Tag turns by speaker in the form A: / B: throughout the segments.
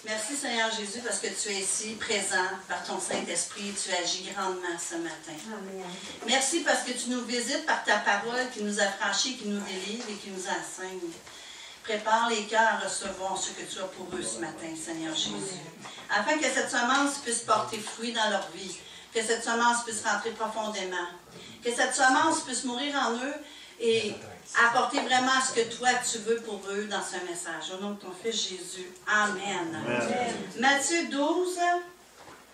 A: Merci Seigneur Jésus parce que tu es ici, présent par ton Saint-Esprit. Tu agis grandement ce matin.
B: Amen.
A: Merci parce que tu nous visites par ta parole qui nous affranchit, qui nous délivre et qui nous enseigne. Prépare les cœurs à recevoir ce que tu as pour eux ce matin, Seigneur Jésus. Afin que cette semence puisse porter fruit dans leur vie, que cette semence puisse rentrer profondément, que cette semence puisse mourir en eux et apporter vraiment ce que toi tu veux pour eux dans ce message. Au nom de ton Fils Jésus. Amen.
C: Amen.
A: Matthieu 12,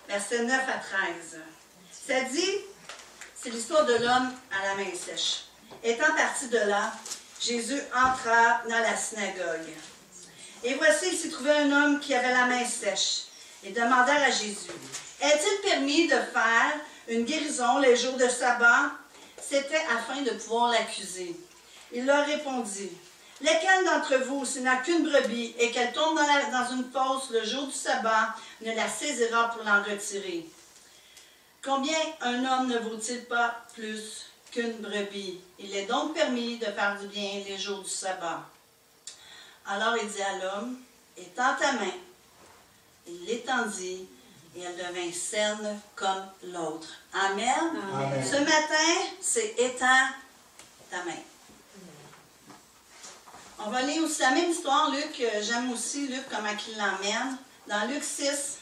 A: versets 9 à 13. Ça dit, c'est l'histoire de l'homme à la main sèche. Étant parti de là, Jésus entra dans la synagogue. Et voici, il s'y trouvait un homme qui avait la main sèche. Ils demandèrent à Jésus, « Est-il permis de faire une guérison les jours de sabbat? » C'était afin de pouvoir l'accuser. Il leur répondit, « Lequel d'entre vous, s'il n'a qu'une brebis et qu'elle tombe dans une fosse le jour du sabbat, ne la saisira pour l'en retirer? Combien un homme ne vaut-il pas plus qu'une brebis? Il est donc permis de faire du bien les jours du sabbat. » Alors il dit à l'homme, « Étends ta main. » Il l'étendit et elle devint saine comme l'autre. Amen.
C: Amen.
A: Ce matin, c'est « Étends ta main ». On va lire aussi la même histoire, Luc. J'aime aussi Luc, comment il l'emmène. Dans Luc 6,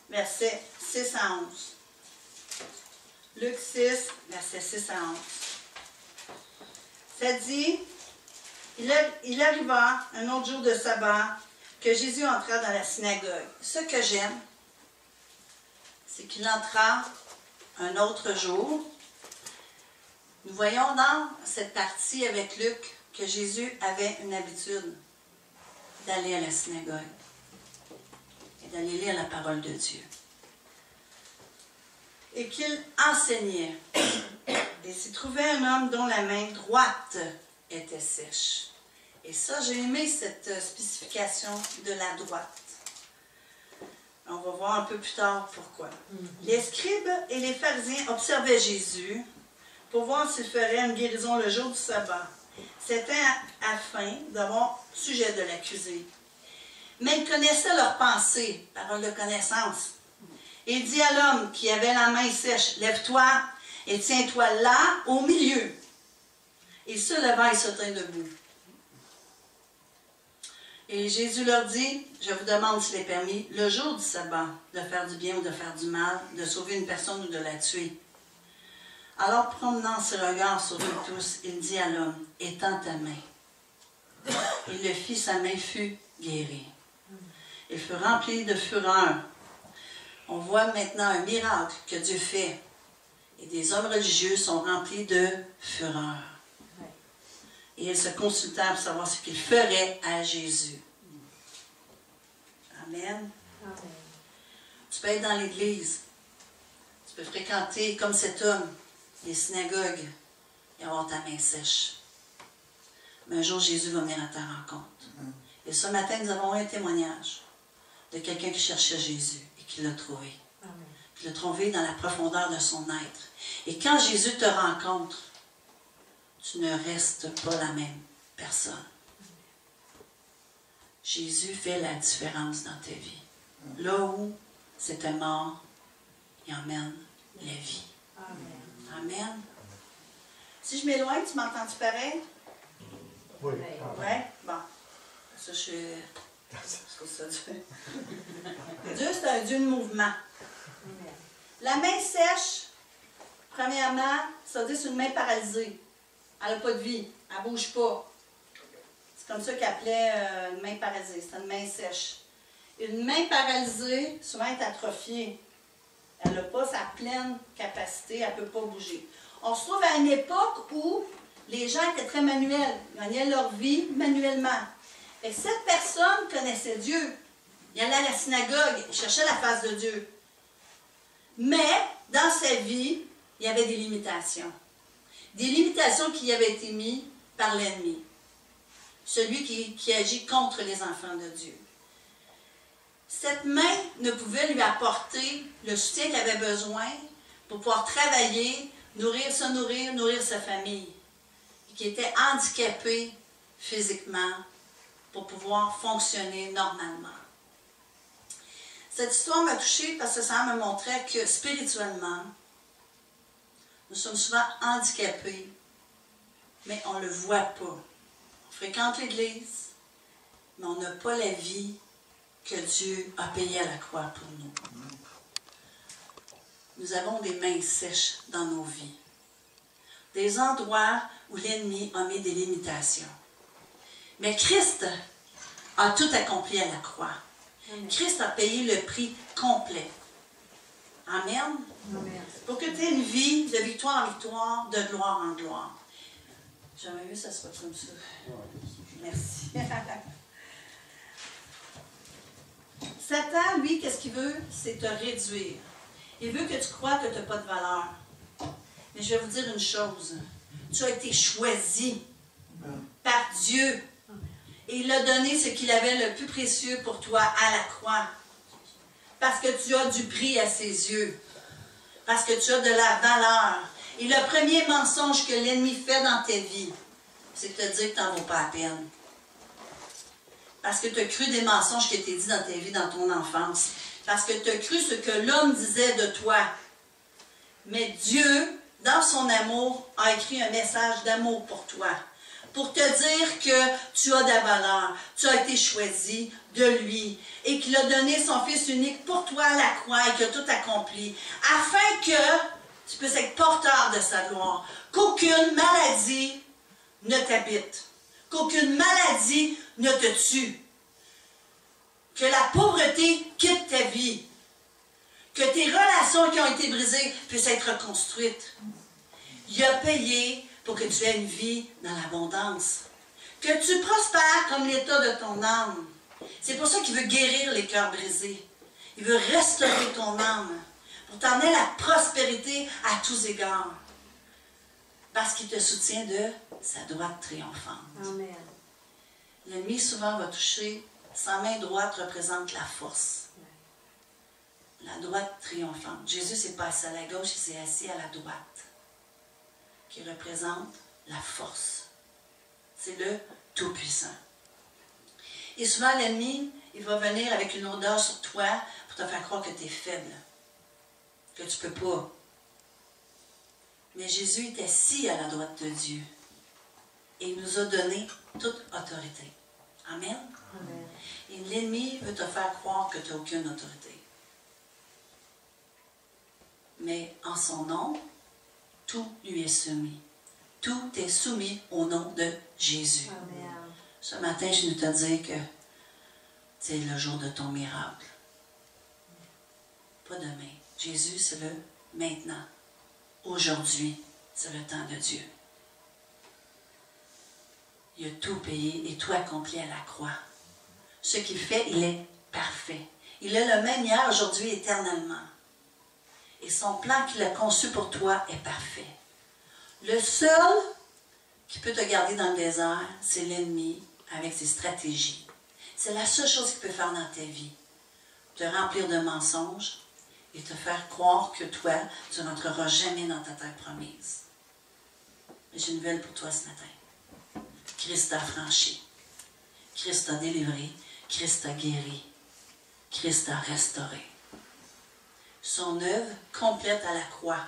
A: versets 6 à 11. Luc 6, versets 6 à 11. Ça dit, il arriva un autre jour de sabbat que Jésus entra dans la synagogue. Ce que j'aime, c'est qu'il entra un autre jour. Nous voyons dans cette partie avec Luc que Jésus avait une habitude d'aller à la synagogue et d'aller lire la parole de Dieu. Et qu'il enseignait. Et s'y trouvait un homme dont la main droite était sèche. Et ça, j'ai aimé cette spécification de la droite. On va voir un peu plus tard pourquoi. Les scribes et les pharisiens observaient Jésus pour voir s'il ferait une guérison le jour du sabbat. C'était afin d'avoir sujet de l'accuser. Mais il connaissait leurs pensées, parole de connaissance. Et il dit à l'homme qui avait la main sèche, « Lève-toi et tiens-toi là, au milieu. » Et se levant, il se tint debout. Et Jésus leur dit, « Je vous demande s'il est permis, le jour du sabbat, de faire du bien ou de faire du mal, de sauver une personne ou de la tuer. » Alors, promenant ses regards sur eux tous, il dit à l'homme, « Étends ta main. » Il le fit, sa main fut guérie. Il fut rempli de fureur. On voit maintenant un miracle que Dieu fait. Et des hommes religieux sont remplis de fureur. Et ils se consultèrent pour savoir ce qu'ils feraient à Jésus. Amen.
B: Amen.
A: Tu peux être dans l'église. Tu peux fréquenter, comme cet homme, les synagogues et avoir ta main sèche. Mais un jour, Jésus va venir à ta rencontre. Et ce matin, nous avons un témoignage de quelqu'un qui cherchait Jésus et qui l'a trouvé.
B: Amen.
A: Qui l'a trouvé dans la profondeur de son être. Et quand Jésus te rencontre, tu ne restes pas la même personne. Jésus fait la différence dans ta vie. Là où c'était mort, il emmène la vie.
B: Amen.
A: Amen. Si je m'éloigne, tu m'entends-tu pareil?
C: Oui.
A: Oui? Bon. Ça, je suis... Je trouve ça Dieu. Dieu, c'est un Dieu de mouvement.
B: Amen.
A: La main sèche, premièrement, ça veut dire c'est une main paralysée. Elle n'a pas de vie. Elle ne bouge pas. C'est comme ça qu'elle appelait une main paralysée. C'est une main sèche. Une main paralysée, souvent, est atrophiée. Elle n'a pas sa pleine capacité. Elle ne peut pas bouger. On se trouve à une époque où les gens étaient très manuels. Ils gagnaient leur vie manuellement. Et cette personne connaissait Dieu. Il allait à la synagogue. Il cherchait la face de Dieu. Mais, dans sa vie, il y avait des limitations. Des limitations qui avaient été mises par l'ennemi. Celui qui agit contre les enfants de Dieu. Cette main ne pouvait lui apporter le soutien qu'il avait besoin pour pouvoir travailler, se nourrir, nourrir sa famille. Qui était handicapé physiquement pour pouvoir fonctionner normalement. Cette histoire m'a touchée parce que ça me montrait que spirituellement, nous sommes souvent handicapés, mais on ne le voit pas. On fréquente l'Église, mais on n'a pas la vie que Dieu a payée à la croix pour nous. Nous avons des mains sèches dans nos vies. Des endroits où l'ennemi a mis des limitations. Mais Christ a tout accompli à la croix. Amen. Christ a payé le prix complet. Amen. Amen. Pour que tu aies une vie de victoire en victoire, de gloire en gloire. J'aimerais mieux que ça soit comme ça. Merci. Satan, lui, qu'est-ce qu'il veut? C'est te réduire. Il veut que tu crois que tu n'as pas de valeur. Mais je vais vous dire une chose. Tu as été choisi par Dieu. Et il a donné ce qu'il avait le plus précieux pour toi à la croix. Parce que tu as du prix à ses yeux. Parce que tu as de la valeur. Et le premier mensonge que l'ennemi fait dans ta vie, c'est de te dire que tu n'en vaux pas la peine. Parce que tu as cru des mensonges qui étaient dits dans ta vie, dans ton enfance. Parce que tu as cru ce que l'homme disait de toi. Mais Dieu, dans son amour, a écrit un message d'amour pour toi. Pour te dire que tu as de la valeur, tu as été choisi de lui. Et qu'il a donné son Fils unique pour toi à la croix et qu'il a tout accompli. Afin que tu puisses être porteur de sa gloire. Qu'aucune maladie ne t'habite. Qu'aucune maladie ne te tue. Que la pauvreté quitte ta vie. Que tes relations qui ont été brisées puissent être reconstruites. Il a payé pour que tu aies une vie dans l'abondance. Que tu prospères comme l'état de ton âme. C'est pour ça qu'il veut guérir les cœurs brisés. Il veut restaurer ton âme. Pour t'emmener la prospérité à tous égards. Parce qu'il te soutient de sa droite triomphante. Amen. L'ennemi souvent va toucher. Sa main droite représente la force. La droite triomphante. Jésus s'est pas assis à la gauche, il s'est assis à la droite. Qui représente la force. C'est le Tout-Puissant. Et souvent, l'ennemi, il va venir avec une odeur sur toi pour te faire croire que tu es faible. Que tu ne peux pas. Mais Jésus est assis à la droite de Dieu. Et il nous a donné toute autorité. Amen. Amen. Et l'ennemi veut te faire croire que tu n'as aucune autorité. Mais en son nom, tout lui est soumis. Tout est soumis au nom de Jésus. Amen. Ce matin, je veux te dire que c'est le jour de ton miracle. Pas demain. Jésus, c'est le maintenant. Aujourd'hui, c'est le temps de Dieu. Il a tout payé et tout accompli à la croix. Ce qu'il fait, il est parfait. Il est le même hier, aujourd'hui, éternellement. Et son plan qu'il a conçu pour toi est parfait. Le seul qui peut te garder dans le désert, c'est l'ennemi avec ses stratégies. C'est la seule chose qu'il peut faire dans ta vie. Te remplir de mensonges et te faire croire que toi, tu ne rentreras jamais dans ta terre promise. Mais j'ai une nouvelle pour toi ce matin. Christ t'a franchi. Christ t'a délivré. Christ t'a guéri. Christ t'a restauré. Son œuvre complète à la croix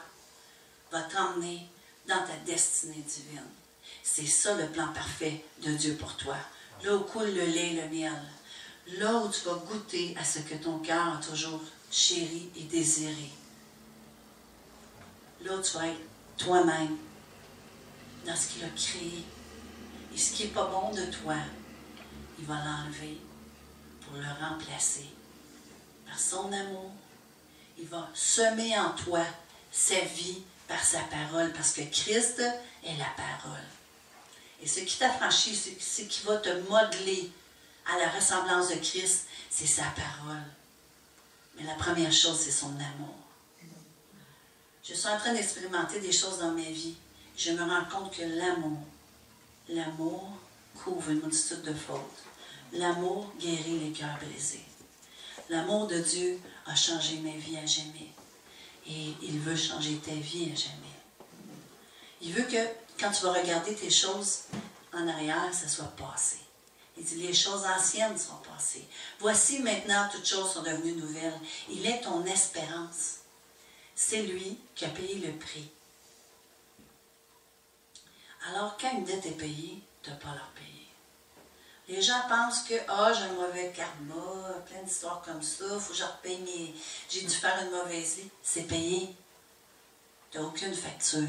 A: va t'emmener dans ta destinée divine. C'est ça le plan parfait de Dieu pour toi. Là où coule le lait et le miel. Là où tu vas goûter à ce que ton cœur a toujours chéri et désiré. Là où tu vas être toi-même dans ce qu'il a créé. Et ce qui n'est pas bon de toi, il va l'enlever pour le remplacer par son amour. Il va semer en toi sa vie par sa parole, parce que Christ est la parole. Et ce qui t'a franchi, ce qui va te modeler à la ressemblance de Christ, c'est sa parole. Mais la première chose, c'est son amour. Je suis en train d'expérimenter des choses dans ma vie. Je me rends compte que l'amour couvre une multitude de fautes. L'amour guérit les cœurs brisés. L'amour de Dieu a changé ma vie à jamais. Et il veut changer ta vie à jamais. Il veut que, quand tu vas regarder tes choses en arrière, ça soit passé.
B: Il dit, les choses anciennes sont passées. Voici maintenant, toutes choses sont devenues nouvelles. Il est ton espérance. C'est lui qui a payé le prix. Alors, quand une dette est payée, tu n'as pas à leur payer. Les gens pensent que, j'ai un mauvais karma, plein d'histoires comme ça, il faut que je repaye j'ai dû faire une mauvaise vie. C'est payé. Tu n'as aucune facture.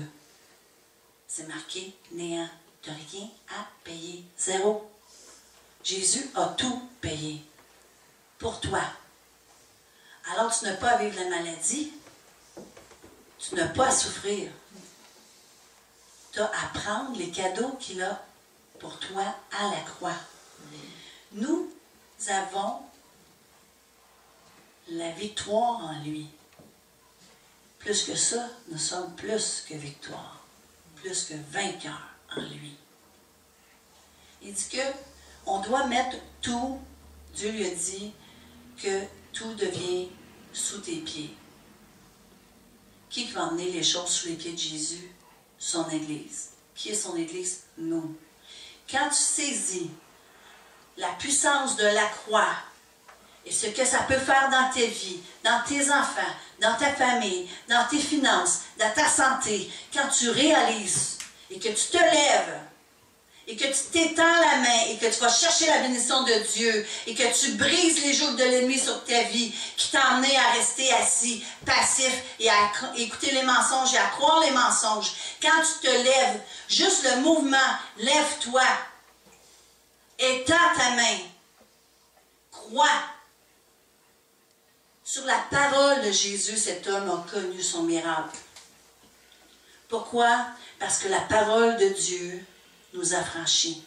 B: C'est marqué néant. Tu n'as rien à payer. Zéro. Jésus a tout payé. Pour toi. Alors, tu n'as pas à vivre la maladie. Tu n'as pas à souffrir. Tu as à prendre les cadeaux qu'il a pour toi à la croix. Nous avons la victoire en lui. Plus que ça, nous sommes plus que victoire, plus que vainqueurs en lui. Il dit que on doit mettre tout, Dieu lui a dit que tout devient sous tes pieds. Qui va emmener les choses sous les pieds de Jésus? Son Église. Qui est son Église? Nous. Quand tu saisis la puissance de la croix et ce que ça peut faire dans ta vie, dans tes enfants, dans ta famille, dans tes finances, dans ta santé, quand tu réalises et que tu te lèves et que tu t'étends la main et que tu vas chercher la bénédiction de Dieu et que tu brises les jougs de l'ennemi sur ta vie qui t'a amené à rester assis, passif et à écouter les mensonges et à croire les mensonges. Quand tu te lèves, juste le mouvement, lève-toi, étends ta main, crois. Sur la parole de Jésus, cet homme a connu son miracle. Pourquoi? Parce que la parole de Dieu nous a franchis.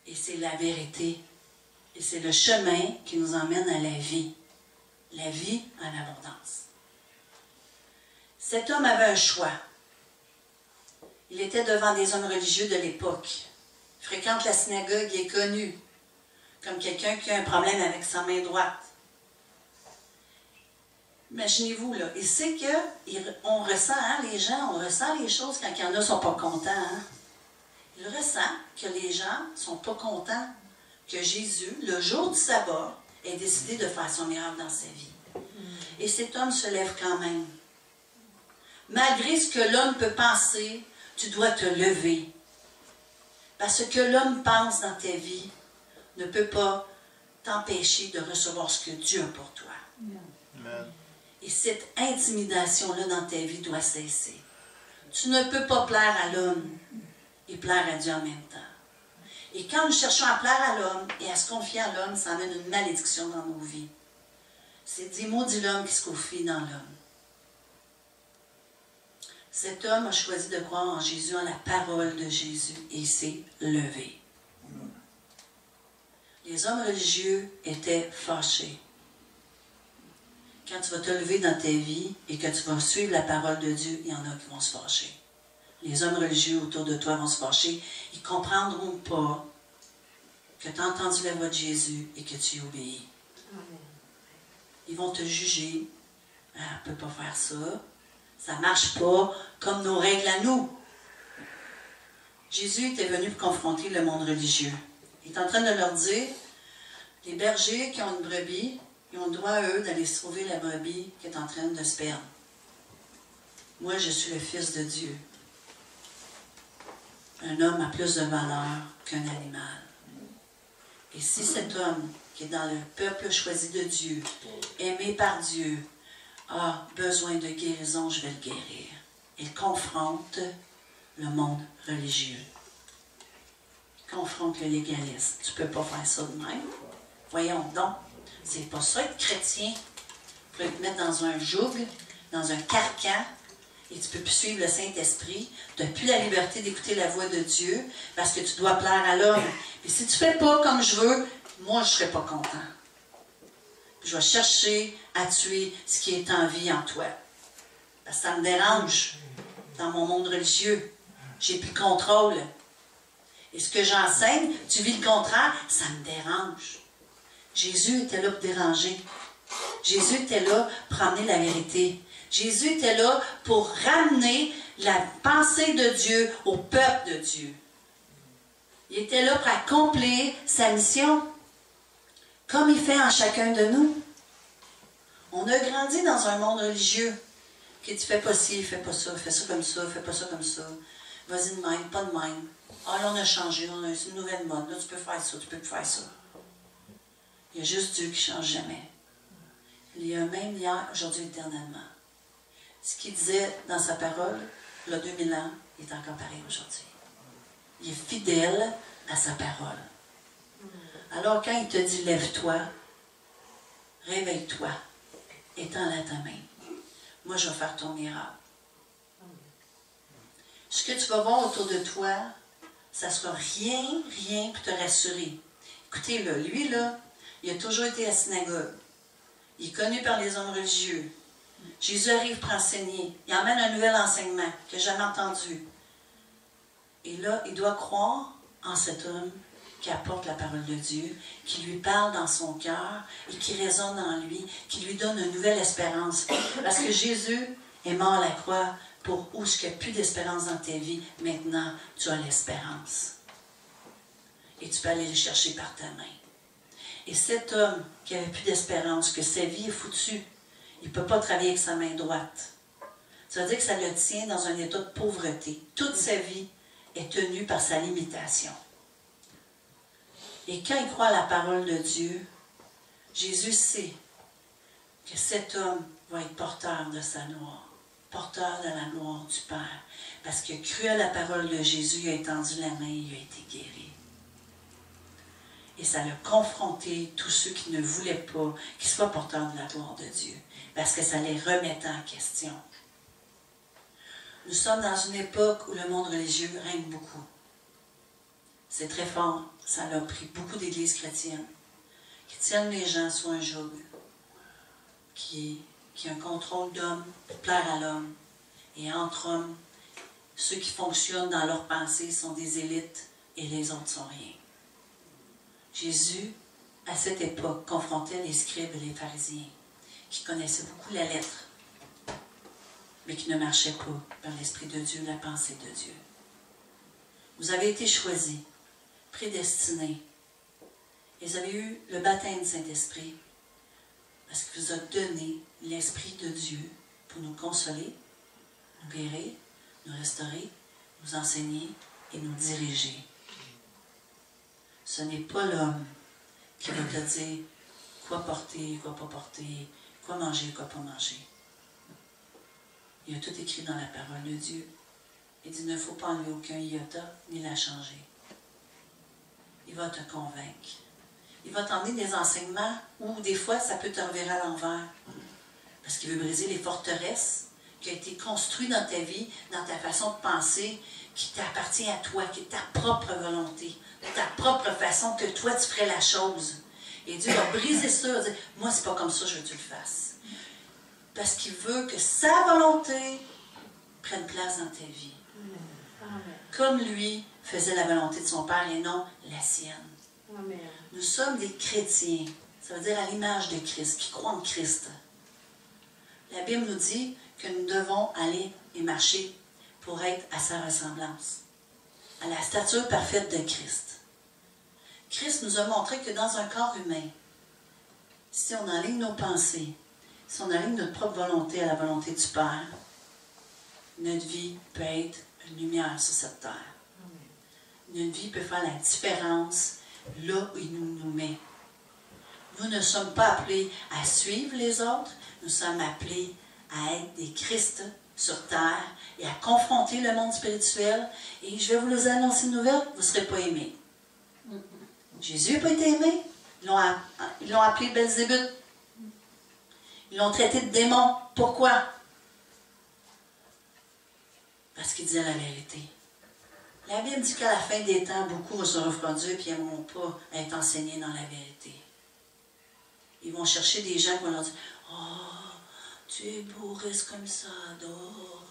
B: Et c'est la vérité. Et c'est le chemin qui nous emmène à la vie. La vie en abondance. Cet homme avait un choix. Il était devant des hommes religieux de l'époque. Il fréquente la synagogue, il est connu comme quelqu'un qui a un problème avec sa main droite. Imaginez-vous, là, il sait qu'on ressent, les gens, on ressent les choses quand il y en a qui ne sont pas contents. Il ressent que les gens ne sont pas contents que Jésus, le jour du sabbat, ait décidé de faire son miracle dans sa vie. Et cet homme se lève quand même. Malgré ce que l'homme peut penser, tu dois te lever. Parce que l'homme pense dans ta vie ne peut pas t'empêcher de recevoir ce que Dieu a pour toi. Amen. Et cette intimidation-là dans ta vie doit cesser. Tu ne peux pas plaire à l'homme et plaire à Dieu en même temps. Et quand nous cherchons à plaire à l'homme et à se confier à l'homme, ça amène une malédiction dans nos vies. C'est dit, maudit l'homme qui se confie dans l'homme. Cet homme a choisi de croire en Jésus, en la parole de Jésus, et il s'est levé. Les hommes religieux étaient fâchés. Quand tu vas te lever dans ta vie et que tu vas suivre la parole de Dieu, il y en a qui vont se fâcher. Les hommes religieux autour de toi vont se fâcher. Ils ne comprendront pas que tu as entendu la voix de Jésus et que tu y obéis. Ils vont te juger. Ah, on ne peut pas faire ça. Ça ne marche pas comme nos règles à nous. Jésus était venu pour confronter le monde religieux. Il est en train de leur dire, les bergers qui ont une brebis, ils ont le droit, eux, d'aller sauver la brebis qui est en train de se perdre. Moi, je suis le Fils de Dieu. Un homme a plus de valeur qu'un animal. Et si cet homme, qui est dans le peuple choisi de Dieu, aimé par Dieu, a besoin de guérison, je vais le guérir. Il confronte le monde religieux. Il confronte le légalisme. Tu ne peux pas faire ça de même. Voyons donc. C'est pas ça être chrétien. Tu peux te mettre dans un joug, dans un carcan, et tu ne peux plus suivre le Saint-Esprit. Tu n'as plus la liberté d'écouter la voix de Dieu parce que tu dois plaire à l'homme. Et si tu ne fais pas comme je veux, moi, je ne serai pas content. Je vais chercher à tuer ce qui est en vie en toi. Parce que ça me dérange dans mon monde religieux. J'ai plus le contrôle. Et ce que j'enseigne, tu vis le contraire, ça me dérange. Jésus était là pour déranger. Jésus était là pour amener la vérité. Jésus était là pour ramener la pensée de Dieu au peuple de Dieu. Il était là pour accomplir sa mission, comme il fait en chacun de nous. On a grandi dans un monde religieux qui dit « fais pas ci, fais pas ça, fais ça comme ça, fais pas ça comme ça. Vas-y de même, pas de même. Ah là, on a changé, on a une nouvelle mode. Là, tu peux faire ça, tu peux plus faire ça. » Il y a juste Dieu qui ne change jamais. Il y a un même hier, aujourd'hui, éternellement. Ce qu'il disait dans sa parole, il y a 2000 ans, il est encore pareil aujourd'hui. Il est fidèle à sa parole. Alors quand il te dit « lève-toi », réveille-toi, étends-la ta main. Moi, je vais faire ton miracle. Ce que tu vas voir autour de toi, ça ne sera rien pour te rassurer. Écoutez, là, lui, là, il a toujours été à la synagogue. Il est connu par les hommes religieux. Jésus arrive pour enseigner. Il emmène un nouvel enseignement qu'il n'a jamais entendu. Et là, il doit croire en cet homme qui apporte la parole de Dieu, qui lui parle dans son cœur et qui résonne en lui, qui lui donne une nouvelle espérance. Parce que Jésus est mort à la croix pour où il n'y a plus d'espérance dans ta vie. Maintenant, tu as l'espérance. Et tu peux aller le chercher par ta main. Et cet homme qui n'avait plus d'espérance, que sa vie est foutue, il ne peut pas travailler avec sa main droite. Ça veut dire que ça le tient dans un état de pauvreté. Toute sa vie est tenue par sa limitation. Et quand il croit à la parole de Dieu, Jésus sait que cet homme va être porteur de sa gloire, porteur de la gloire du Père. Parce qu'il a cru à la parole de Jésus, il a étendu la main, il a été guéri. Et ça l'a confronté tous ceux qui ne voulaient pas qu'ils soient porteurs de la gloire de Dieu. Parce que ça les remettait en question. Nous sommes dans une époque où le monde religieux règne beaucoup. C'est très fort. Ça a pris beaucoup d'églises chrétiennes qui tiennent les gens sous un joug, qui ont un contrôle d'homme pour plaire à l'homme. Et entre hommes, ceux qui fonctionnent dans leurs pensées sont des élites et les autres sont rien. Jésus, à cette époque, confrontait les scribes et les pharisiens qui connaissaient beaucoup la lettre, mais qui ne marchaient pas par l'Esprit de Dieu, la pensée de Dieu. Vous avez été choisis, prédestinés, et vous avez eu le baptême du Saint-Esprit, parce qu'il vous a donné l'Esprit de Dieu pour nous consoler, nous guérir, nous restaurer, nous enseigner et nous diriger. Ce n'est pas l'homme qui va te dire quoi porter, quoi pas porter, quoi manger, quoi pas manger. Il y a tout écrit dans la parole de Dieu. Il dit, il ne faut pas enlever aucun iota, ni la changer. Il va te convaincre. Il va t'emmener des enseignements où, des fois, ça peut te revirer à l'envers. Parce qu'il veut briser les forteresses qui ont été construites dans ta vie, dans ta façon de penser, qui t'appartient à toi, qui est ta propre volonté, ta propre façon que toi, tu ferais la chose. Et Dieu va briser ça, il va dire, moi, c'est pas comme ça, je veux que tu le fasses. Parce qu'il veut que sa volonté prenne place dans ta vie. Comme lui faisait la volonté de son Père et non la sienne. Amen. Nous sommes des chrétiens, ça veut dire à l'image de Christ, qui croient en Christ. La Bible nous dit que nous devons aller et marcher pour être à sa ressemblance, à la stature parfaite de Christ. Christ nous a montré que dans un corps humain, si on enligne nos pensées, si on aligne notre propre volonté à la volonté du Père, notre vie peut être une lumière sur cette terre. Notre vie peut faire la différence là où il nous met. Nous ne sommes pas appelés à suivre les autres, nous sommes appelés à être des Christ sur terre et à confronter le monde spirituel. Et je vais vous annoncer une nouvelle, vous ne serez pas aimés. Jésus n'a pas été aimé. Ils l'ont appelé Belzébuth. Ils l'ont traité de démon. Pourquoi? Parce qu'il disait la vérité. La Bible dit qu'à la fin des temps, beaucoup vont se refroidir et ils n'aimeront pas être enseignés dans la vérité. Ils vont chercher des gens qui vont leur dire « Oh, tu es beau, reste comme ça, dors.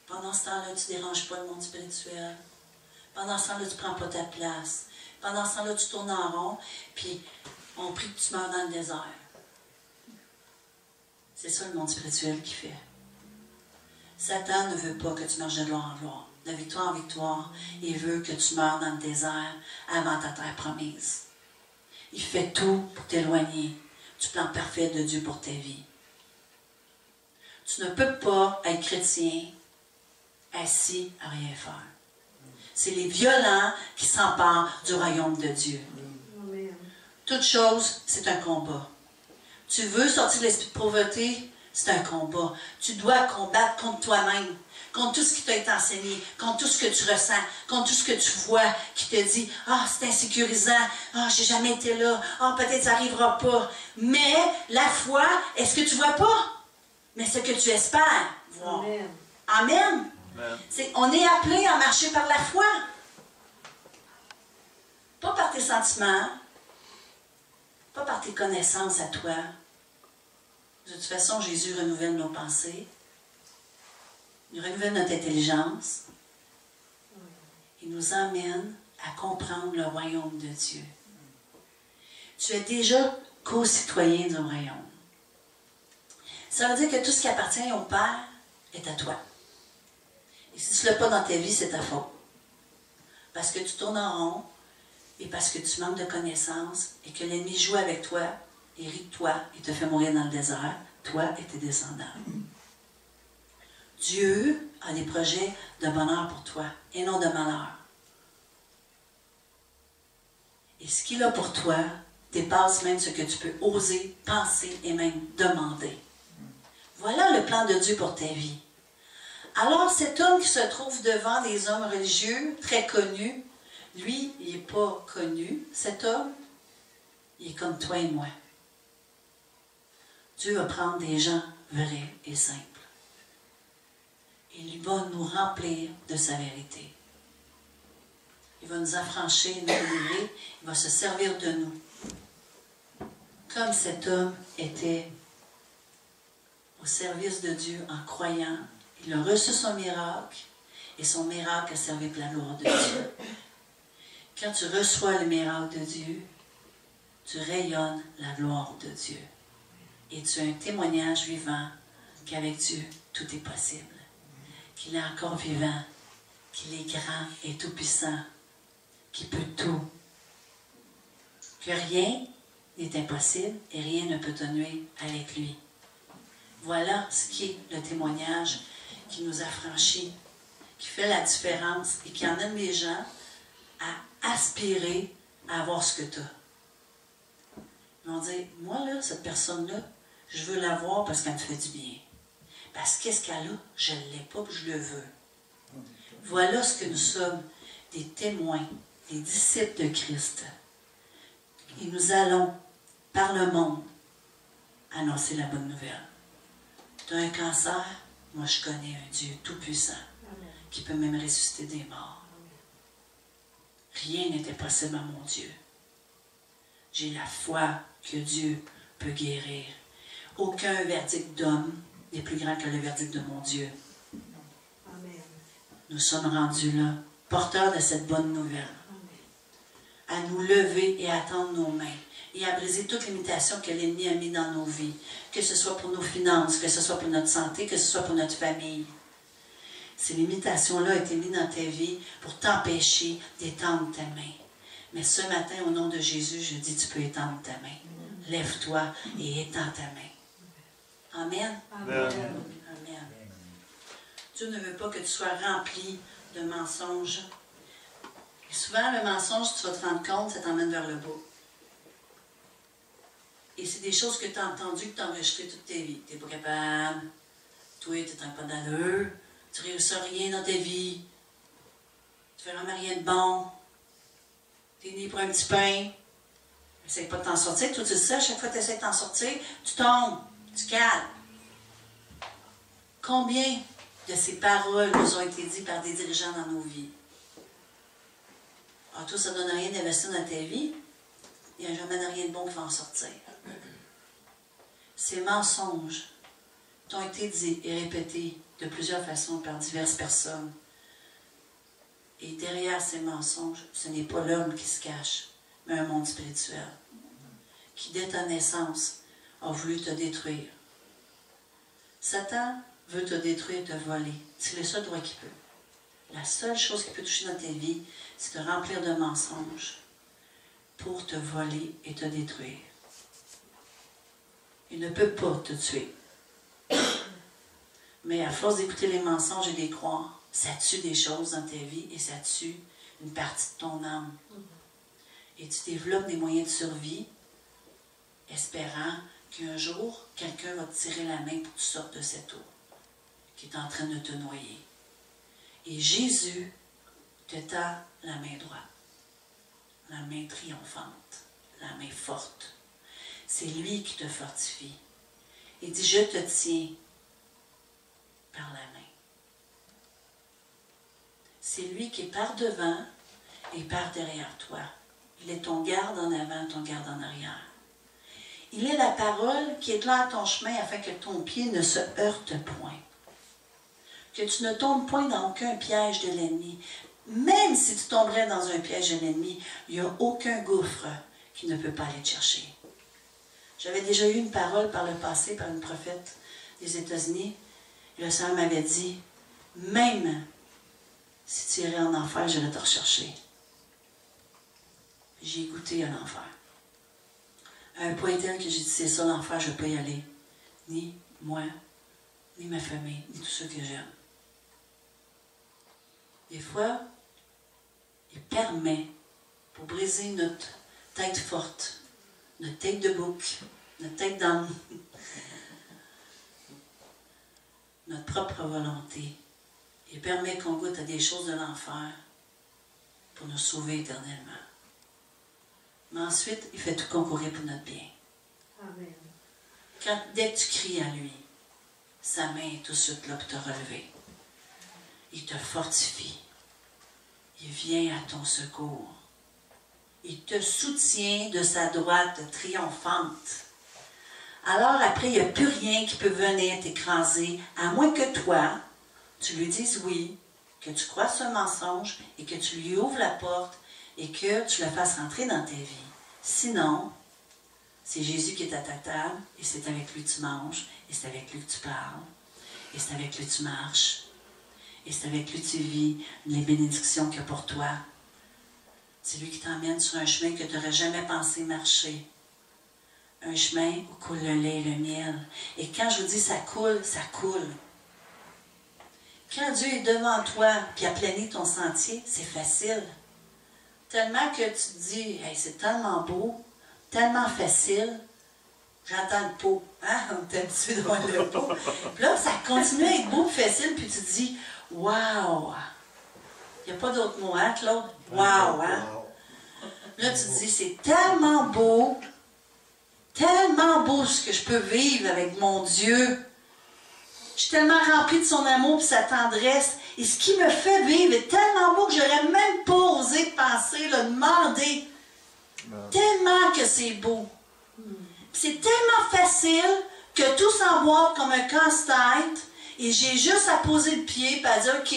B: Pendant ce temps-là, tu ne déranges pas le monde spirituel. Pendant ce temps-là, tu ne prends pas ta place. Pendant ce temps-là, tu tournes en rond, puis on prie que tu meurs dans le désert. » C'est ça le monde spirituel qui fait. Satan ne veut pas que tu marches de gloire en gloire. de victoire en victoire, il veut que tu meurs dans le désert avant ta terre promise. Il fait tout pour t'éloigner du plan parfait de Dieu pour ta vie. Tu ne peux pas être chrétien assis à rien faire. C'est les violents qui s'emparent du royaume de Dieu.
C: Amen.
B: Toute chose, c'est un combat. Tu veux sortir de l'esprit de pauvreté, c'est un combat. Tu dois combattre contre toi-même, contre tout ce qui t'a été enseigné, contre tout ce que tu ressens, contre tout ce que tu vois qui te dit « Ah, c'est insécurisant. Ah, j'ai jamais été là. Ah, peut-être ça n'arrivera pas. » Mais la foi, est-ce que tu vois pas? Mais ce que tu espères voir.
C: Amen.
B: Amen. On est appelé à marcher par la foi. Pas par tes sentiments, pas par tes connaissances à toi. De toute façon, Jésus renouvelle nos pensées. Il renouvelle notre intelligence. Il nous emmène à comprendre le royaume de Dieu. Tu es déjà co-citoyen du royaume. Ça veut dire que tout ce qui appartient au Père est à toi. Et si tu ne l'as pas dans ta vie, c'est ta faute. Parce que tu tournes en rond et parce que tu manques de connaissances et que l'ennemi joue avec toi et rit de toi et te fait mourir dans le désert, toi et tes descendants. Dieu a des projets de bonheur pour toi et non de malheur. Et ce qu'il a pour toi dépasse même ce que tu peux oser, penser et même demander. Voilà le plan de Dieu pour ta vie. Alors, cet homme qui se trouve devant des hommes religieux très connus, lui, il n'est pas connu, cet homme, il est comme toi et moi. Dieu va prendre des gens vrais et simples. Et il va nous remplir de sa vérité. Il va nous affranchir, nous délivrer, il va se servir de nous. Comme cet homme était au service de Dieu en croyant, il a reçu son miracle et son miracle a servi pour la gloire de Dieu. Quand tu reçois le miracle de Dieu, tu rayonnes la gloire de Dieu. Et tu as un témoignage vivant qu'avec Dieu, tout est possible. Qu'il est encore vivant, qu'il est grand et tout-puissant, qu'il peut tout. Que rien n'est impossible et rien ne peut te nuire avec lui. Voilà ce qui est le témoignage qui nous a franchis, qui fait la différence et qui emmène les gens à aspirer à avoir ce que tu as. Ils vont dire, moi là, cette personne-là, je veux l'avoir parce qu'elle me fait du bien. Parce qu'est-ce qu'elle a, je ne l'ai pas, puis je le veux. Voilà ce que nous sommes, des témoins, des disciples de Christ. Et nous allons, par le monde, annoncer la bonne nouvelle. Tu as un cancer, moi je connais un Dieu tout-puissant qui peut même ressusciter des morts. Rien n'était possible à mon Dieu. J'ai la foi que Dieu peut guérir. Aucun verdict d'homme n'est plus grand que le verdict de mon Dieu.
C: Amen.
B: Nous sommes rendus là, porteurs de cette bonne nouvelle. À nous lever et à tendre nos mains et à briser toute limitation que l'ennemi a mis dans nos vies, que ce soit pour nos finances, que ce soit pour notre santé, que ce soit pour notre famille. Ces limitations-là ont été mises dans ta vie pour t'empêcher d'étendre ta main. Mais ce matin, au nom de Jésus, je dis, tu peux étendre ta main. Lève-toi et étends ta main. Amen.
C: Amen.
B: Amen. Dieu ne veut pas que tu sois rempli de mensonges. Et souvent, le mensonge, tu vas te rendre compte, ça t'emmène vers le bas. Et c'est des choses que tu as entendues, que tu as enregistrées toute ta vie. Tu n'es pas capable. Toi, tu n'es pas d'allure. Tu ne réussis rien dans ta vie. Tu ne fais vraiment rien de bon. Tu es né pour un petit pain. Essaye pas de t'en sortir. Toi, tu sais, à chaque fois que tu essaies de t'en sortir, tu tombes. Tu cales. Combien de ces paroles nous ont été dites par des dirigeants dans nos vies? Ah, toi, ça ne donne rien d'investir dans ta vie. Il n'y a jamais rien de bon qui va en sortir. Ces mensonges t'ont été dits et répétés de plusieurs façons par diverses personnes. Et derrière ces mensonges, ce n'est pas l'homme qui se cache, mais un monde spirituel qui, dès ta naissance, a voulu te détruire. Satan veut te détruire, te voler. C'est le seul droit qu'il peut. La seule chose qui peut toucher dans ta vie, c'est de remplir de mensonges pour te voler et te détruire. Il ne peut pas te tuer. Mais à force d'écouter les mensonges et de les croire, ça tue des choses dans ta vie et ça tue une partie de ton âme. Et tu développes des moyens de survie, espérant qu'un jour, quelqu'un va te tirer la main pour que tu sortes de cette eau qui est en train de te noyer. Et Jésus te tend la main droite, la main triomphante, la main forte. C'est lui qui te fortifie. Il dit, je te tiens par la main. C'est lui qui est par devant et par derrière toi. Il est ton garde en avant, ton garde en arrière. Il est la parole qui éclaire ton chemin afin que ton pied ne se heurte point. Que tu ne tombes point dans aucun piège de l'ennemi. Même si tu tomberais dans un piège de l'ennemi, il n'y a aucun gouffre qui ne peut pas aller te chercher. J'avais déjà eu une parole par le passé par une prophète des États-Unis. Et le Seigneur m'avait dit, même si tu irais en enfer, je vais te rechercher. J'ai goûté à l'enfer. À un point tel que j'ai dit, c'est ça l'enfer, je ne peux pas y aller. Ni moi, ni ma famille, ni tous ceux que j'aime. Des fois, il permet, pour briser notre tête forte, notre tête de bouc, notre tête d'âme, notre propre volonté, il permet qu'on goûte à des choses de l'enfer pour nous sauver éternellement. Mais ensuite, il fait tout concourir pour notre bien.
C: Amen.
B: Dès que tu cries à lui, sa main est tout de suite là pour te relever. Il te fortifie. Il vient à ton secours. Il te soutient de sa droite triomphante. Alors après, il n'y a plus rien qui peut venir t'écraser, à moins que toi, tu lui dises oui, que tu crois ce mensonge et que tu lui ouvres la porte et que tu la fasses rentrer dans ta vie. Sinon, c'est Jésus qui est à ta table et c'est avec lui que tu manges et c'est avec lui que tu parles et c'est avec lui que tu marches et c'est avec lui que tu vis les bénédictions qu'il y a pour toi. C'est lui qui t'emmène sur un chemin que tu n'aurais jamais pensé marcher. Un chemin où coule le lait et le miel. Et quand je vous dis ça coule, ça coule. Quand Dieu est devant toi et aplanit ton sentier, c'est facile. Tellement que tu te dis, hey, c'est tellement beau, tellement facile, j'entends le pot. Hein? On est habitué de voir le pot. Puis là, ça continue à être beau et facile, puis tu te dis, wow! Il n'y a pas d'autre mot, hein, Claude? Wow! Hein? Là, tu te dis, c'est tellement beau ce que je peux vivre avec mon Dieu. Je suis tellement remplie de son amour et de sa tendresse. Et ce qui me fait vivre est tellement beau que j'aurais même pas osé penser, le demander. Tellement que c'est beau. C'est tellement facile que tout s'emboîte comme un casse-tête. Et j'ai juste à poser le pied et à dire, OK,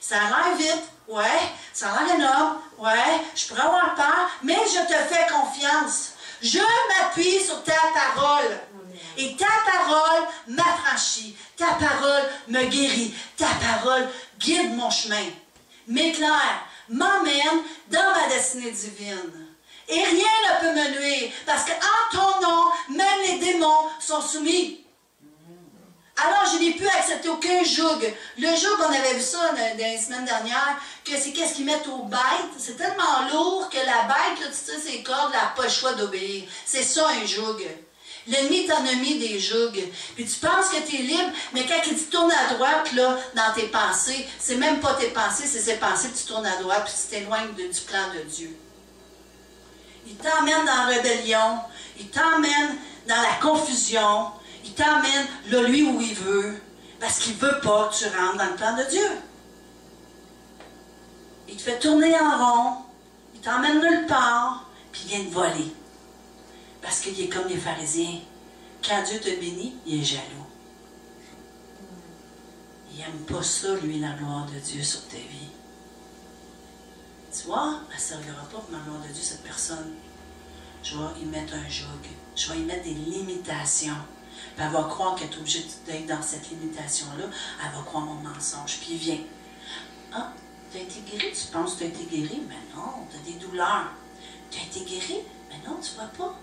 B: ça a l'air vite. Ouais, ça a l'air énorme. Ouais, je pourrais avoir peur, mais je te fais confiance. Je m'appuie sur ta parole. Et ta parole m'affranchit. Ta parole me guérit. Ta parole guide mon chemin. M'éclaire. M'emmène dans ma destinée divine. Et rien ne peut me nuire. Parce qu'en ton nom, même les démons sont soumis. Alors, je n'ai pu accepter aucun joug. Le joug, on avait vu ça dans les semaines dernières, que c'est qu'est-ce qu'ils mettent aux bêtes. C'est tellement lourd que la bête, là, tu sais, ses cordes, elle n'a pas le choix d'obéir. C'est ça, un joug. L'ennemi t'en a mis des jougs. Puis tu penses que tu es libre, mais quand il te tourne à droite, là, dans tes pensées, c'est même pas tes pensées, c'est ses pensées, puis tu tournes à droite, puis tu t'éloignes du plan de Dieu. Il t'emmène dans la rébellion, il t'emmène dans la confusion, il t'emmène là, lui, où il veut, parce qu'il ne veut pas que tu rentres dans le plan de Dieu. Il te fait tourner en rond, il t'emmène nulle part, puis il vient te voler. Parce qu'il est comme les pharisiens. Quand Dieu te bénit, il est jaloux. Il n'aime pas ça, lui, la gloire de Dieu sur ta vie. Tu vois, elle ne servira pas pour la gloire de Dieu, cette personne. Je vais y mettre un joug. Je vais y mettre des limitations. Puis elle va croire qu'elle est obligée d'être dans cette limitation-là. Elle va croire mon mensonge. Puis il vient. Ah, tu as été guéri, tu penses que tu as été guéri, mais non, tu as des douleurs. Tu as été guéri, mais non, tu ne vois pas.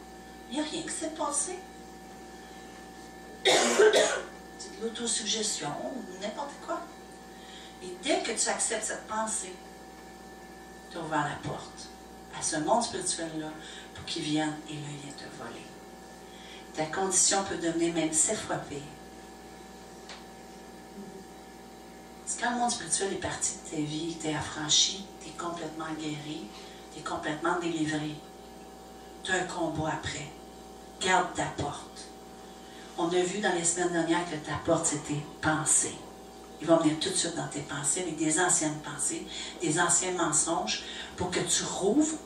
B: Il n'y a rien qui s'est passé. C'est de l'autosuggestion ou n'importe quoi. Et dès que tu acceptes cette pensée, tu as ouvert la porte à ce monde spirituel-là pour qu'il vienne et là, il vient te voler. Ta condition peut devenir même 7 fois pire. C'est quand le monde spirituel est parti de ta vie, tu es affranchi, tu es complètement guéri, tu es complètement délivré. Tu as un combat après. Garde ta porte. On a vu dans les semaines dernières que ta porte, c'est tes pensées. Ils vont venir tout de suite dans tes pensées avec des anciennes pensées, des anciens mensonges, pour que tu rouvres,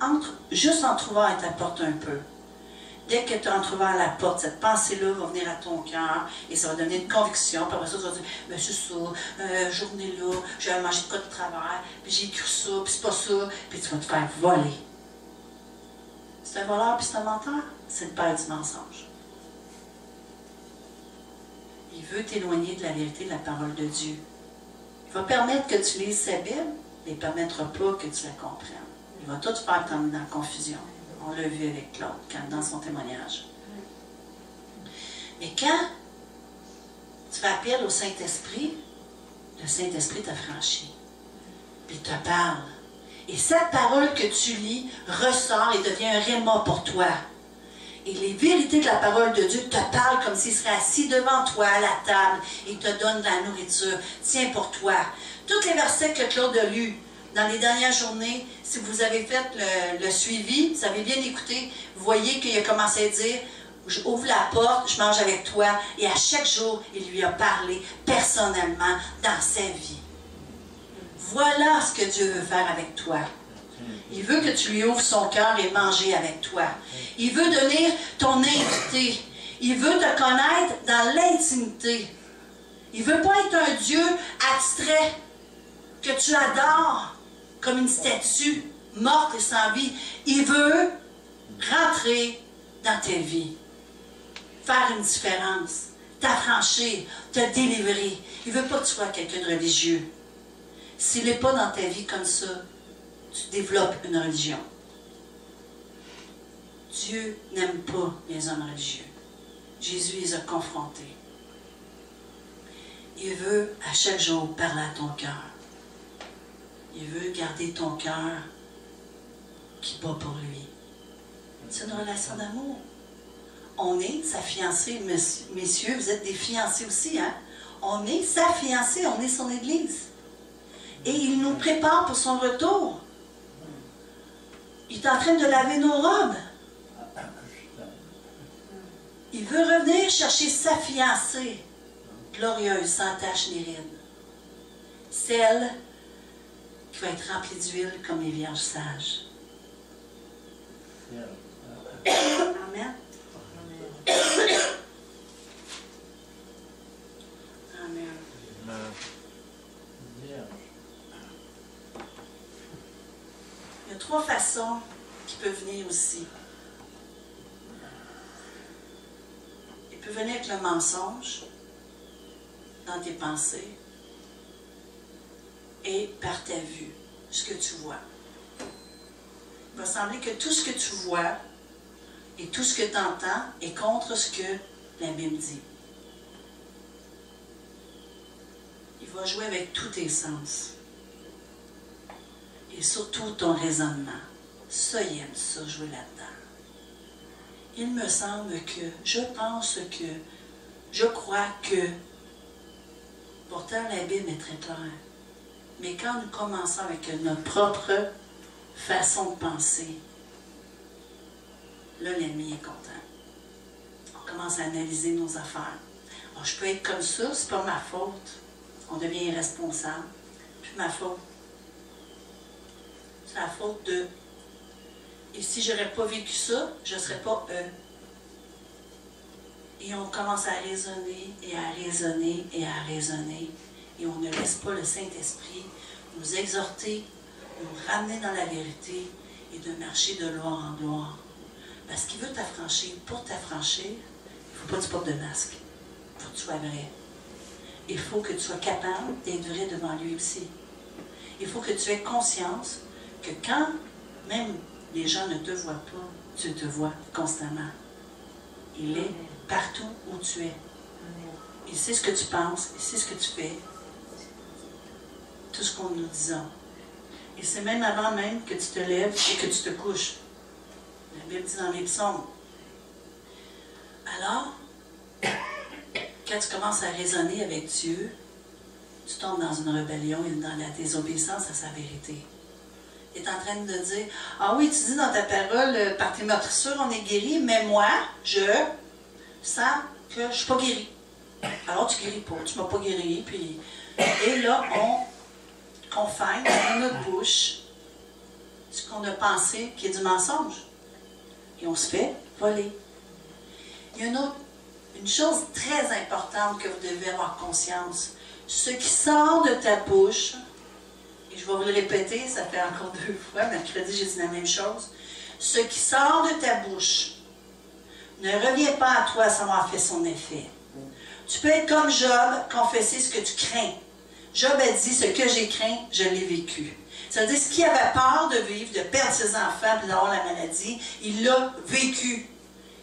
B: juste en trouvant ta porte un peu. Dès que tu as entrouvert la porte, cette pensée-là va venir à ton cœur et ça va donner une conviction. Puis après ça, tu vas dire, mais c'est ça, journée-là, j'avais mangé de quoi de travers, puis j'ai cru ça, puis c'est pas ça, puis tu vas te faire voler. C'est un voleur, puis c'est un menteur. C'est le père du mensonge. Il veut t'éloigner de la vérité de la parole de Dieu. Il va permettre que tu lises sa Bible, mais il ne permettra pas que tu la comprennes. Il va tout faire tomber dans la confusion. On l'a vu avec Claude, dans son témoignage. Mais quand tu fais appel au Saint-Esprit, le Saint-Esprit t'a franchi. Puis il te parle. Et cette parole que tu lis ressort et devient un réma pour toi. Et les vérités de la parole de Dieu te parlent comme s'il serait assis devant toi à la table et te donne de la nourriture. Tiens pour toi. Tous les versets que Claude a lus dans les dernières journées, si vous avez fait le suivi, vous avez bien écouté, vous voyez qu'il a commencé à dire, je ouvre la porte, je mange avec toi. Et à chaque jour, il lui a parlé personnellement dans sa vie. Voilà ce que Dieu veut faire avec toi. Il veut que tu lui ouvres son cœur et manger avec toi. Il veut devenir ton invité. Il veut te connaître dans l'intimité. Il ne veut pas être un Dieu abstrait que tu adores comme une statue morte et sans vie. Il veut rentrer dans ta vie, faire une différence, t'affranchir, te délivrer. Il ne veut pas que tu sois quelqu'un de religieux. S'il n'est pas dans ta vie comme ça, tu développes une religion. Dieu n'aime pas les hommes religieux. Jésus les a confrontés. Il veut à chaque jour parler à ton cœur. Il veut garder ton cœur qui bat pour lui. C'est une relation d'amour. On est sa fiancée, messieurs, vous êtes des fiancés aussi, hein? On est sa fiancée, on est son église. Et il nous prépare pour son retour. Il est en train de laver nos robes. Il veut revenir chercher sa fiancée, glorieuse, sans tache ni ride. Celle qui va être remplie d'huile comme les vierges sages. Amen. Amen. Il y a 3 façons qui peuvent venir aussi. Il peut venir avec le mensonge dans tes pensées et par ta vue, ce que tu vois. Il va sembler que tout ce que tu vois et tout ce que tu entends est contre ce que la Bible dit. Il va jouer avec tous tes sens. Et surtout ton raisonnement. Ça, il aime ça, jouer là-dedans. Il me semble que, je pense que, je crois que, pourtant la Bible est très claire. Mais quand nous commençons avec notre propre façon de penser, là, l'ennemi est content. On commence à analyser nos affaires. Oh, je peux être comme ça, c'est pas ma faute. On devient irresponsable. C'est ma faute. C'est la faute d'eux. Et si je n'aurais pas vécu ça, je ne serais pas eux. Et on commence à raisonner, et à raisonner, et à raisonner. Et on ne laisse pas le Saint-Esprit nous exhorter, nous ramener dans la vérité et de marcher de gloire en gloire. Parce qu'il veut t'affranchir. Pour t'affranchir, il ne faut pas que tu portes de masque. Il faut que tu sois vrai. Il faut que tu sois capable d'être vrai devant lui aussi. Il faut que tu aies conscience que quand même les gens ne te voient pas, tu te vois constamment. Il est partout où tu es. Il sait ce que tu penses, il sait ce que tu fais. Tout ce qu'on nous dit. Et c'est même avant même que tu te lèves et que tu te couches. La Bible dit dans les psaumes. Alors, quand tu commences à raisonner avec Dieu, tu tombes dans une rébellion et dans la désobéissance à sa vérité. Il est en train de dire, ah oui, tu dis dans ta parole, par tes meurtrissures, on est guéri, mais moi, je sens que je ne suis pas guéri. Alors tu ne guéris pas, tu ne m'as pas guéri, puis... Et là, on confine dans notre bouche ce qu'on a pensé qui est du mensonge. Et on se fait voler. Il y a une chose très importante que vous devez avoir conscience. Ce qui sort de ta bouche, et je vais vous le répéter, ça fait encore 2 fois, mercredi j'ai dit la même chose. Ce qui sort de ta bouche ne revient pas à toi sans avoir fait son effet. Tu peux être comme Job, confesser ce que tu crains. Job a dit, ce que j'ai craint, je l'ai vécu. Ça veut dire, ce qui avait peur de vivre, de perdre ses enfants, puis d'avoir la maladie, il l'a vécu.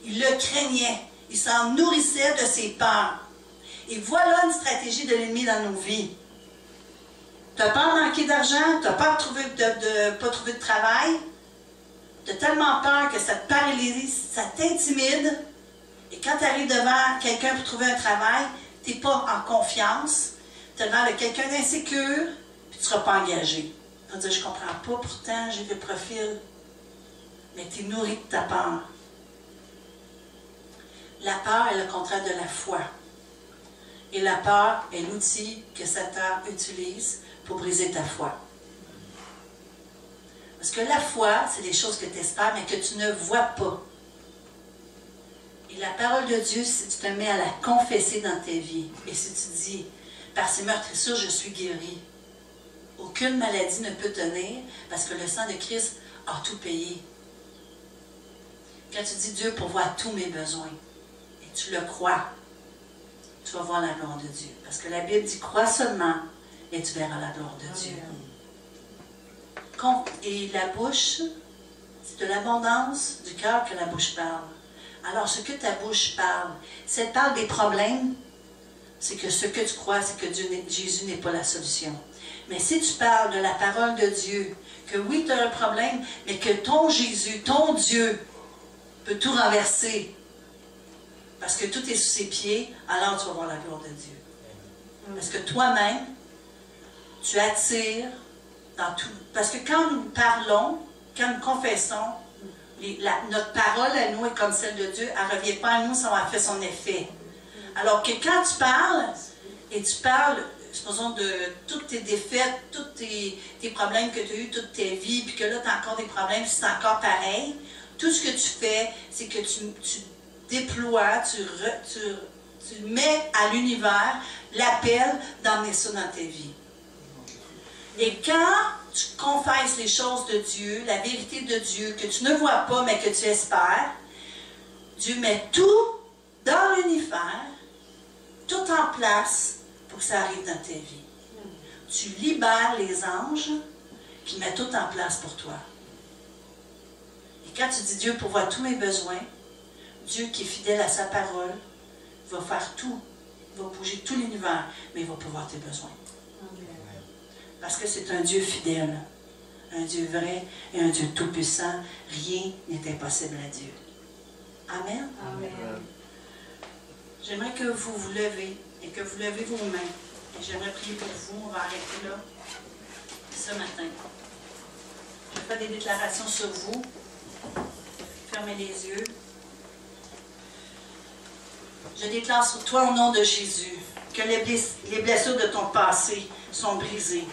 B: Il le craignait. Il s'en nourrissait de ses peurs. Et voilà une stratégie de l'ennemi dans nos vies. Tu as peur de manquer d'argent, tu as peur de pas trouver de travail, tu as tellement peur que ça te paralyse, ça t'intimide. Et quand tu arrives devant quelqu'un pour trouver un travail, tu n'es pas en confiance, tu es devant quelqu'un d'insécure, puis tu ne seras pas engagé. Tu vas dire, je ne comprends pas, pourtant j'ai des profils. Mais tu es nourri de ta peur. La peur est le contraire de la foi. Et la peur est l'outil que Satan utilise pour briser ta foi. Parce que la foi, c'est des choses que tu espères, mais que tu ne vois pas. Et la parole de Dieu, si tu te mets à la confesser dans ta vie, et si tu dis, par ces meurtrissures, je suis guéri. Aucune maladie ne peut tenir, parce que le sang de Christ a tout payé. Quand tu dis Dieu pourvoit tous mes besoins, et tu le crois, tu vas voir la gloire de Dieu. Parce que la Bible dit, crois seulement, et tu verras la gloire de Dieu. Et la bouche, c'est de l'abondance du cœur que la bouche parle. Alors, ce que ta bouche parle, si elle parle des problèmes, c'est que ce que tu crois, c'est que Jésus n'est pas la solution. Mais si tu parles de la parole de Dieu, que oui, tu as un problème, mais que ton Jésus, ton Dieu, peut tout renverser, parce que tout est sous ses pieds, alors tu vas voir la gloire de Dieu. Parce que toi-même, tu attires dans tout. Parce que quand nous parlons, quand nous confessons, notre parole à nous est comme celle de Dieu, elle ne revient pas à nous sans avoir fait son effet. Alors que quand tu parles, et tu parles, supposons, de toutes tes défaites, tous tes problèmes que tu as eus toute ta vie, puis que là, tu as encore des problèmes, c'est encore pareil, tout ce que tu fais, c'est que tu déploies, tu mets à l'univers l'appel d'emmener ça dans ta vie. Et quand tu confesses les choses de Dieu, la vérité de Dieu, que tu ne vois pas, mais que tu espères, Dieu met tout dans l'univers, tout en place pour que ça arrive dans ta vie. Tu libères les anges qui mettent tout en place pour toi. Et quand tu dis Dieu pourvoit tous mes besoins, Dieu qui est fidèle à sa parole, va faire tout, va bouger tout l'univers, mais il va pourvoir tes besoins. Parce que c'est un Dieu fidèle, un Dieu vrai et un Dieu tout-puissant. Rien n'est impossible à Dieu. Amen.
C: Amen.
B: J'aimerais que vous vous levez et que vous levez vos mains. Et j'aimerais prier pour vous. On va arrêter là ce matin. Je vais faire des déclarations sur vous. Fermez les yeux. Je déclare sur toi au nom de Jésus que les blessures de ton passé sont brisées.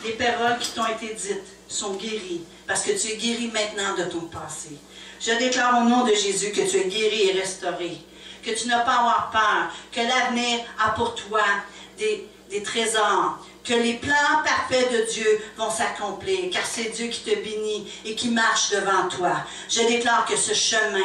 B: Les paroles qui t'ont été dites sont guéries parce que tu es guéri maintenant de ton passé. Je déclare au nom de Jésus que tu es guéri et restauré, que tu n'as pas à avoir peur, que l'avenir a pour toi des trésors, que les plans parfaits de Dieu vont s'accomplir, car c'est Dieu qui te bénit et qui marche devant toi. Je déclare que ce chemin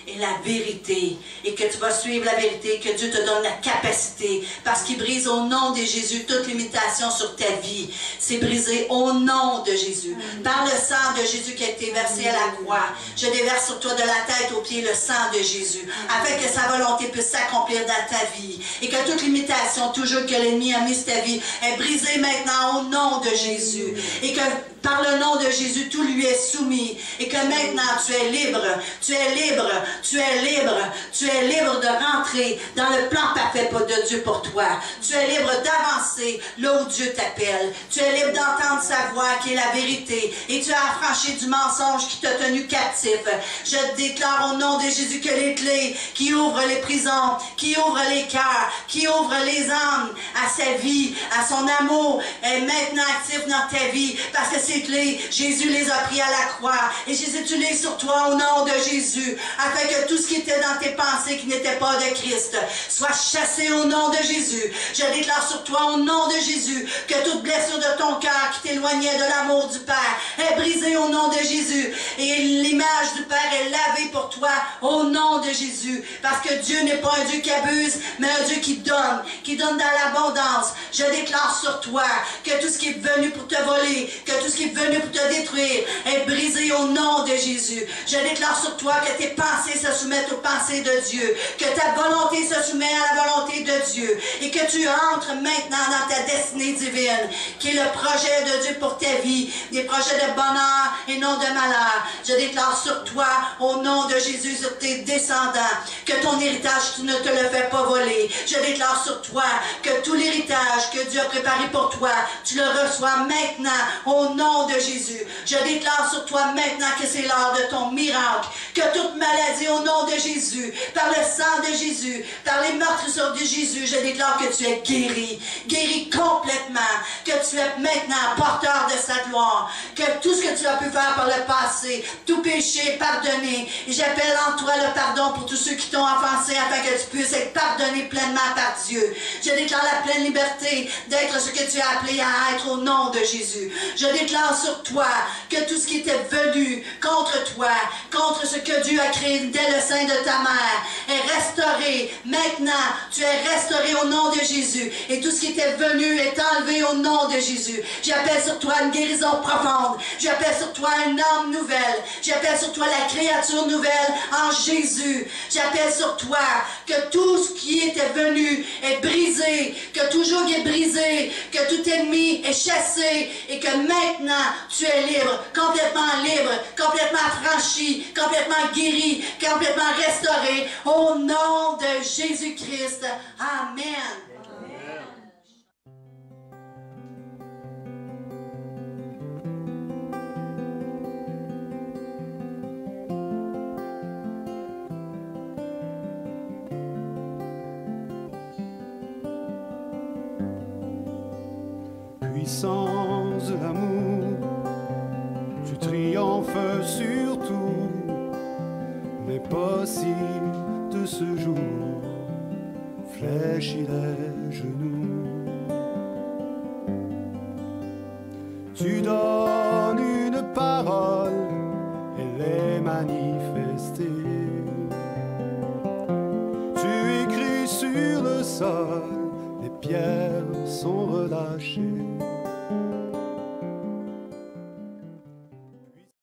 B: est la vérité et que tu vas suivre la vérité, que Dieu te donne la capacité, parce qu'il brise au nom de Jésus toute limitation sur ta vie. C'est brisé au nom de Jésus. Par le sang de Jésus qui a été versé à la croix, je déverse sur toi de la tête aux pieds le sang de Jésus, afin que sa volonté puisse s'accomplir dans ta vie et que toute limitation, toujours que l'ennemi a mis sur ta vie, est brisée maintenant au nom de Jésus, et que par le nom de Jésus, tout lui est soumis, et que maintenant tu es libre, tu es libre, tu es libre, tu es libre de rentrer dans le plan parfait de Dieu pour toi. Tu es libre d'avancer là où Dieu t'appelle. Tu es libre d'entendre sa voix qui est la vérité, et tu as affranchi du mensonge qui t'a tenu captif. Je déclare au nom de Jésus que les clés qui ouvrent les prisons, qui ouvrent les cœurs, qui ouvrent les âmes à sa vie, à son amour, est maintenant actif dans ta vie, parce que ces clés, Jésus les a pris à la croix, et je les utilise sur toi au nom de Jésus, afin que tout ce qui était dans tes pensées qui n'était pas de Christ soit chassé au nom de Jésus. Je déclare sur toi au nom de Jésus que toute blessure de ton cœur qui t'éloignait de l'amour du Père est brisée au nom de Jésus, et l'image du Père est lavée pour toi au nom de Jésus, parce que Dieu n'est pas un Dieu qui abuse, mais un Dieu qui donne dans l'abondance. Je déclare sur toi que tout ce qui est venu pour te voler, que tout ce qui est venu pour te détruire est brisé au nom de Jésus. Je déclare sur toi que tes pensées se soumettent aux pensées de Dieu, que ta volonté se soumet à la volonté de Dieu, et que tu entres maintenant dans ta destinée divine, qui est le projet de Dieu pour ta vie, des projets de bonheur et non de malheur. Je déclare sur toi, au nom de Jésus, sur tes descendants, que ton héritage, tu ne te le fais pas voler. Je déclare sur toi que tout l'héritage que Dieu a préparé pour toi, tu le reçois maintenant au nom de Jésus. Je déclare sur toi maintenant que c'est l'heure de ton miracle, que toute maladie au nom de Jésus, par le sang de Jésus, par les meurtrissures de Jésus, je déclare que tu es guéri complètement, que tu es maintenant porteur de sa gloire, que tout ce que tu as pu faire par le passé, tout péché pardonné, et j'appelle en toi le pardon pour tous ceux qui t'ont offensé, afin que tu puisses être pardonné pleinement par Dieu. Je déclare la pleine liberté d'être ce que tu as appelé à être au nom de Jésus. Je déclare sur toi que tout ce qui était venu contre toi, contre ce que Dieu a créé dès le sein de ta mère, est restauré. Maintenant, tu es restauré au nom de Jésus, et tout ce qui était venu est enlevé au nom de Jésus. J'appelle sur toi une guérison profonde. J'appelle sur toi une âme nouvelle. J'appelle sur toi la créature nouvelle en Jésus. J'appelle sur toi que tout ce qui était venu est brisé, que tout joug est brisé, que tout ennemi est chassé, et que maintenant tu es libre, complètement affranchi, complètement guéri, complètement restauré, au nom de Jésus-Christ. Amen.
D: Puissance de l'amour, tu triomphes sur tout, les possibles de ce jour, fléchis les genoux. Tu donnes une parole et les manifester. Tu écris sur le sol, les pierres sont relâchées.